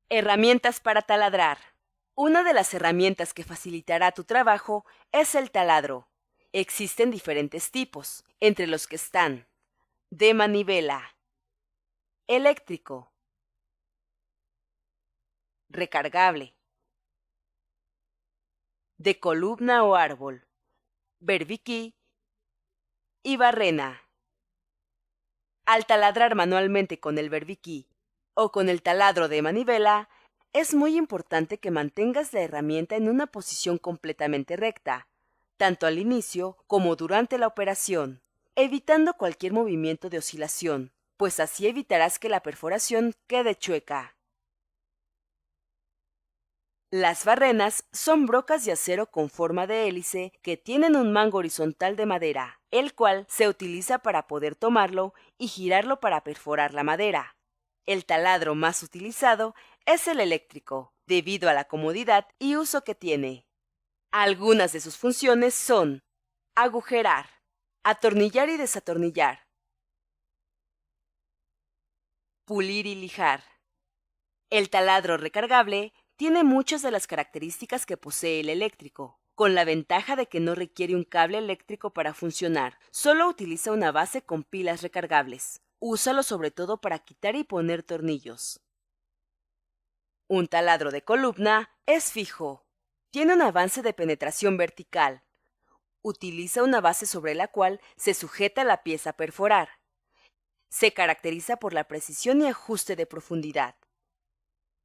Herramientas para taladrar. Una de las herramientas que facilitará tu trabajo es el taladro. Existen diferentes tipos, entre los que están de manivela, eléctrico, recargable, de columna o árbol, berbiquí y barrena. Al taladrar manualmente con el berbiquí o con el taladro de manivela, es muy importante que mantengas la herramienta en una posición completamente recta, tanto al inicio como durante la operación, evitando cualquier movimiento de oscilación, pues así evitarás que la perforación quede chueca. Las barrenas son brocas de acero con forma de hélice que tienen un mango horizontal de madera, el cual se utiliza para poder tomarlo y girarlo para perforar la madera. El taladro más utilizado es el eléctrico, debido a la comodidad y uso que tiene. Algunas de sus funciones son agujerar, atornillar y desatornillar, pulir y lijar. El taladro recargable tiene muchas de las características que posee el eléctrico, con la ventaja de que no requiere un cable eléctrico para funcionar, solo utiliza una base con pilas recargables. Úsalo sobre todo para quitar y poner tornillos. Un taladro de columna es fijo. Tiene un avance de penetración vertical. Utiliza una base sobre la cual se sujeta la pieza a perforar. Se caracteriza por la precisión y ajuste de profundidad.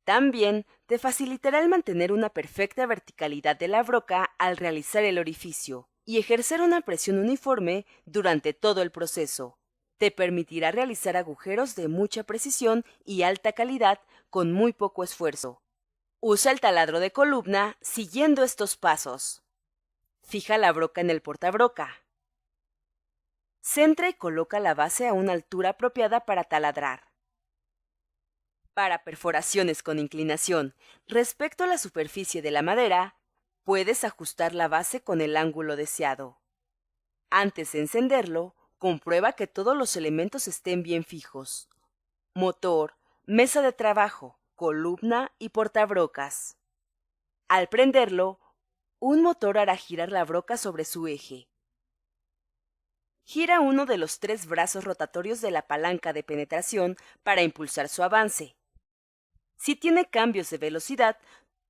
También te facilitará el mantener una perfecta verticalidad de la broca al realizar el orificio y ejercer una presión uniforme durante todo el proceso. Te permitirá realizar agujeros de mucha precisión y alta calidad con muy poco esfuerzo. Usa el taladro de columna siguiendo estos pasos. Fija la broca en el portabroca. Centra y coloca la base a una altura apropiada para taladrar. Para perforaciones con inclinación respecto a la superficie de la madera, puedes ajustar la base con el ángulo deseado. Antes de encenderlo, comprueba que todos los elementos estén bien fijos: motor, mesa de trabajo, columna y portabrocas. Al prenderlo, un motor hará girar la broca sobre su eje. Gira uno de los 3 brazos rotatorios de la palanca de penetración para impulsar su avance. Si tiene cambios de velocidad,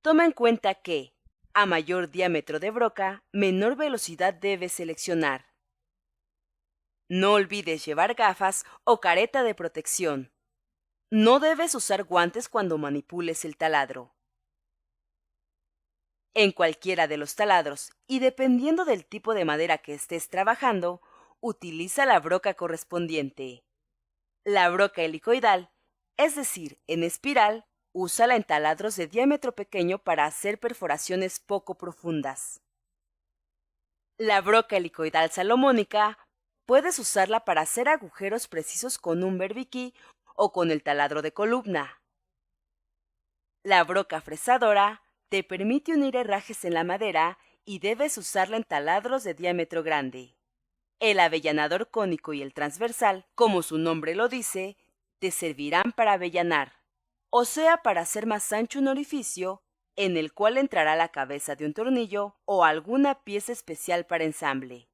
toma en cuenta que, a mayor diámetro de broca, menor velocidad debes seleccionar. No olvides llevar gafas o careta de protección. No debes usar guantes cuando manipules el taladro. En cualquiera de los taladros, y dependiendo del tipo de madera que estés trabajando, utiliza la broca correspondiente. La broca helicoidal, es decir, en espiral, úsala en taladros de diámetro pequeño para hacer perforaciones poco profundas. La broca helicoidal salomónica puedes usarla para hacer agujeros precisos con un berbiquí o con el taladro de columna. La broca fresadora te permite unir herrajes en la madera y debes usarla en taladros de diámetro grande. El avellanador cónico y el transversal, como su nombre lo dice, te servirán para avellanar, o sea, para hacer más ancho un orificio en el cual entrará la cabeza de un tornillo o alguna pieza especial para ensamble.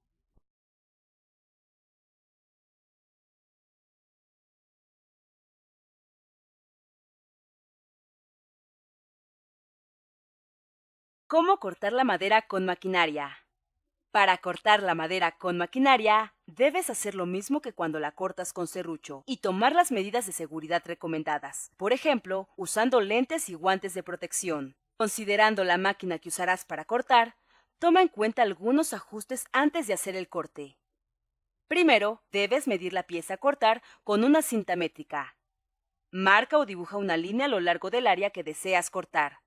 ¿Cómo cortar la madera con maquinaria? Para cortar la madera con maquinaria, debes hacer lo mismo que cuando la cortas con serrucho y tomar las medidas de seguridad recomendadas, por ejemplo, usando lentes y guantes de protección. Considerando la máquina que usarás para cortar, toma en cuenta algunos ajustes antes de hacer el corte. Primero, debes medir la pieza a cortar con una cinta métrica. Marca o dibuja una línea a lo largo del área que deseas cortar.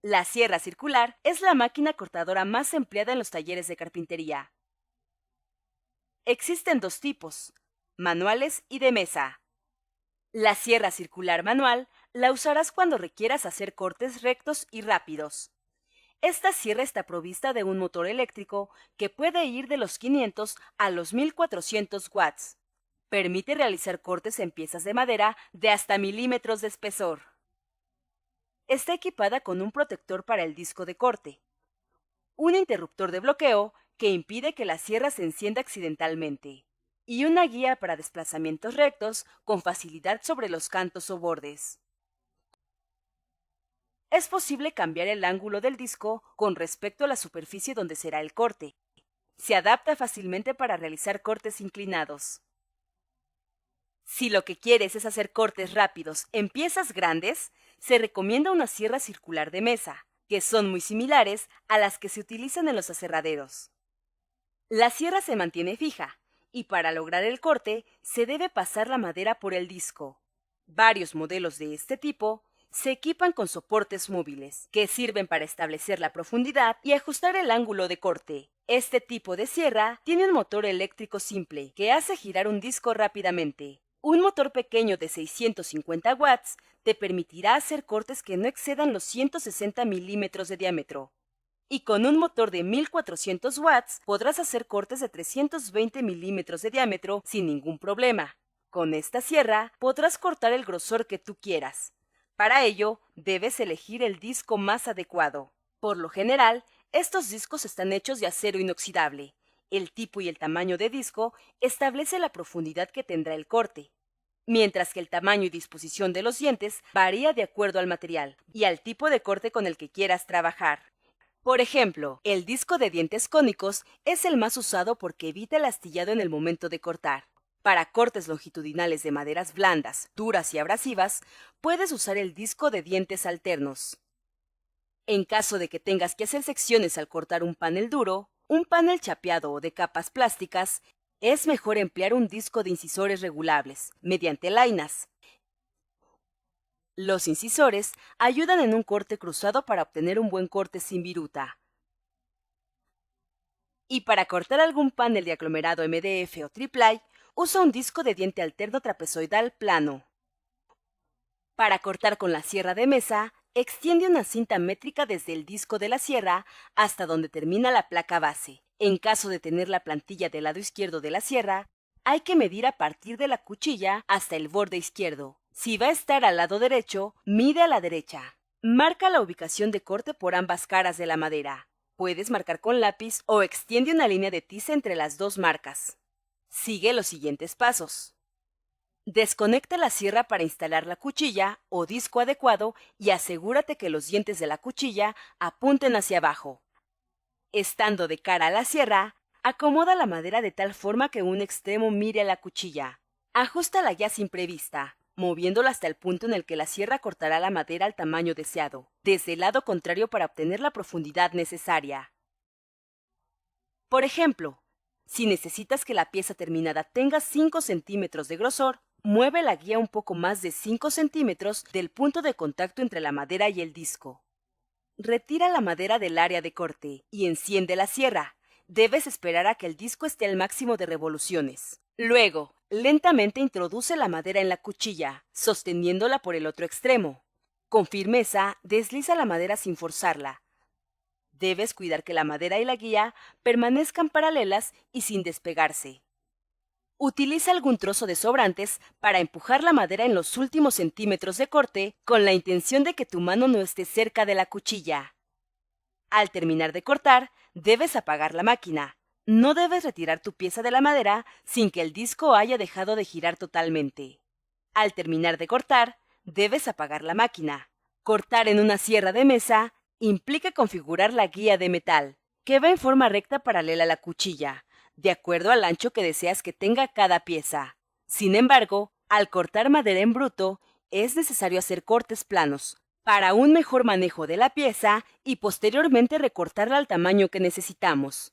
La sierra circular es la máquina cortadora más empleada en los talleres de carpintería. Existen 2 tipos, manuales y de mesa. La sierra circular manual la usarás cuando requieras hacer cortes rectos y rápidos. Esta sierra está provista de un motor eléctrico que puede ir de los 500 a los 1400 watts. Permite realizar cortes en piezas de madera de hasta milímetros de espesor. Está equipada con un protector para el disco de corte, un interruptor de bloqueo que impide que la sierra se encienda accidentalmente, y una guía para desplazamientos rectos con facilidad sobre los cantos o bordes. Es posible cambiar el ángulo del disco con respecto a la superficie donde será el corte. Se adapta fácilmente para realizar cortes inclinados. Si lo que quieres es hacer cortes rápidos en piezas grandes, se recomienda una sierra circular de mesa, que son muy similares a las que se utilizan en los aserraderos. La sierra se mantiene fija, y para lograr el corte se debe pasar la madera por el disco. Varios modelos de este tipo se equipan con soportes móviles, que sirven para establecer la profundidad y ajustar el ángulo de corte. Este tipo de sierra tiene un motor eléctrico simple, que hace girar un disco rápidamente. Un motor pequeño de 650 watts te permitirá hacer cortes que no excedan los 160 milímetros de diámetro. Y con un motor de 1400 watts podrás hacer cortes de 320 milímetros de diámetro sin ningún problema. Con esta sierra podrás cortar el grosor que tú quieras. Para ello, debes elegir el disco más adecuado. Por lo general, estos discos están hechos de acero inoxidable. El tipo y el tamaño de disco establece la profundidad que tendrá el corte, mientras que el tamaño y disposición de los dientes varía de acuerdo al material y al tipo de corte con el que quieras trabajar. Por ejemplo, el disco de dientes cónicos es el más usado porque evita el astillado en el momento de cortar. Para cortes longitudinales de maderas blandas, duras y abrasivas, puedes usar el disco de dientes alternos. En caso de que tengas que hacer secciones al cortar un panel duro, un panel chapeado o de capas plásticas, es mejor emplear un disco de incisores regulables, mediante lainas. Los incisores ayudan en un corte cruzado para obtener un buen corte sin viruta. Y para cortar algún panel de aglomerado MDF o triplay, usa un disco de diente alterno trapezoidal plano. Para cortar con la sierra de mesa, extiende una cinta métrica desde el disco de la sierra hasta donde termina la placa base. En caso de tener la plantilla del lado izquierdo de la sierra, hay que medir a partir de la cuchilla hasta el borde izquierdo. Si va a estar al lado derecho, mide a la derecha. Marca la ubicación de corte por ambas caras de la madera. Puedes marcar con lápiz o extiende una línea de tiza entre las dos marcas. Sigue los siguientes pasos. Desconecta la sierra para instalar la cuchilla o disco adecuado y asegúrate que los dientes de la cuchilla apunten hacia abajo. Estando de cara a la sierra, acomoda la madera de tal forma que un extremo mire a la cuchilla. Ajústala ya sin prevista, moviéndola hasta el punto en el que la sierra cortará la madera al tamaño deseado, desde el lado contrario para obtener la profundidad necesaria. Por ejemplo, si necesitas que la pieza terminada tenga 5 centímetros de grosor, mueve la guía un poco más de 5 centímetros del punto de contacto entre la madera y el disco. Retira la madera del área de corte y enciende la sierra. Debes esperar a que el disco esté al máximo de revoluciones. Luego, lentamente introduce la madera en la cuchilla, sosteniéndola por el otro extremo. Con firmeza, desliza la madera sin forzarla. Debes cuidar que la madera y la guía permanezcan paralelas y sin despegarse. Utiliza algún trozo de sobrantes para empujar la madera en los últimos centímetros de corte con la intención de que tu mano no esté cerca de la cuchilla. Al terminar de cortar, debes apagar la máquina. No debes retirar tu pieza de la madera sin que el disco haya dejado de girar totalmente. Al terminar de cortar, debes apagar la máquina. Cortar en una sierra de mesa implica configurar la guía de metal, que va en forma recta paralela a la cuchilla, de acuerdo al ancho que deseas que tenga cada pieza. Sin embargo, al cortar madera en bruto, es necesario hacer cortes planos, para un mejor manejo de la pieza y posteriormente recortarla al tamaño que necesitamos.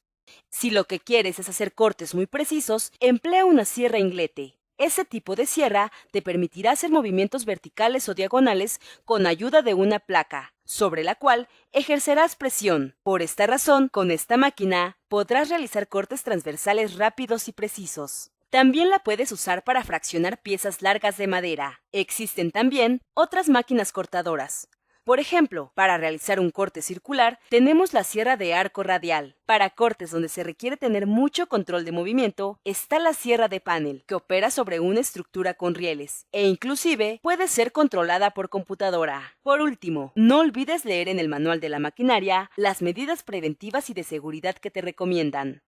Si lo que quieres es hacer cortes muy precisos, emplea una sierra inglete. Ese tipo de sierra te permitirá hacer movimientos verticales o diagonales con ayuda de una placa, sobre la cual ejercerás presión. Por esta razón, con esta máquina podrás realizar cortes transversales rápidos y precisos. También la puedes usar para fraccionar piezas largas de madera. Existen también otras máquinas cortadoras. Por ejemplo, para realizar un corte circular, tenemos la sierra de arco radial. Para cortes donde se requiere tener mucho control de movimiento, está la sierra de panel, que opera sobre una estructura con rieles, e inclusive puede ser controlada por computadora. Por último, no olvides leer en el manual de la maquinaria las medidas preventivas y de seguridad que te recomiendan.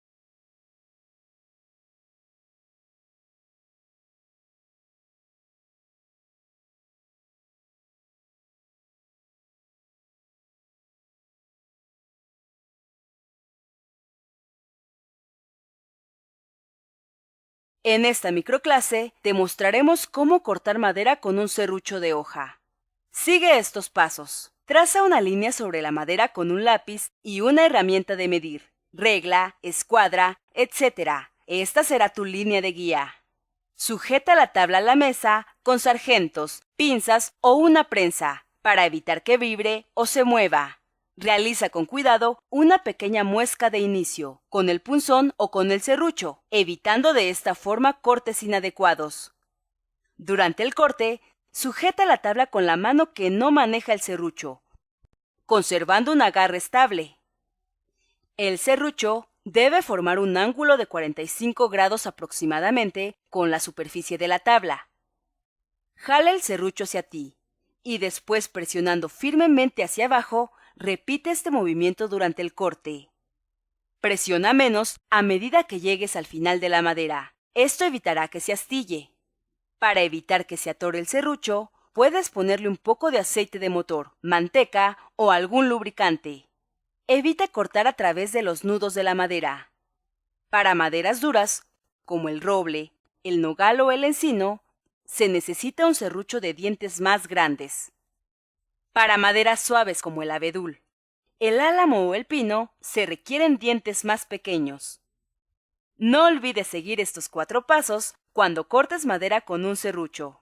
En esta microclase te mostraremos cómo cortar madera con un serrucho de hoja. Sigue estos pasos. Traza una línea sobre la madera con un lápiz y una herramienta de medir, regla, escuadra, etc. Esta será tu línea de guía. Sujeta la tabla a la mesa con sargentos, pinzas o una prensa para evitar que vibre o se mueva. Realiza con cuidado una pequeña muesca de inicio, con el punzón o con el serrucho, evitando de esta forma cortes inadecuados. Durante el corte, sujeta la tabla con la mano que no maneja el serrucho, conservando un agarre estable. El serrucho debe formar un ángulo de 45 grados aproximadamente con la superficie de la tabla. Jala el serrucho hacia ti y después, presionando firmemente hacia abajo, repite este movimiento durante el corte. Presiona menos a medida que llegues al final de la madera. Esto evitará que se astille. Para evitar que se atore el serrucho, puedes ponerle un poco de aceite de motor, manteca o algún lubricante. Evita cortar a través de los nudos de la madera. Para maderas duras, como el roble, el nogal o el encino, se necesita un serrucho de dientes más grandes. Para maderas suaves como el abedul, el álamo o el pino, se requieren dientes más pequeños. No olvides seguir estos 4 pasos cuando cortes madera con un serrucho.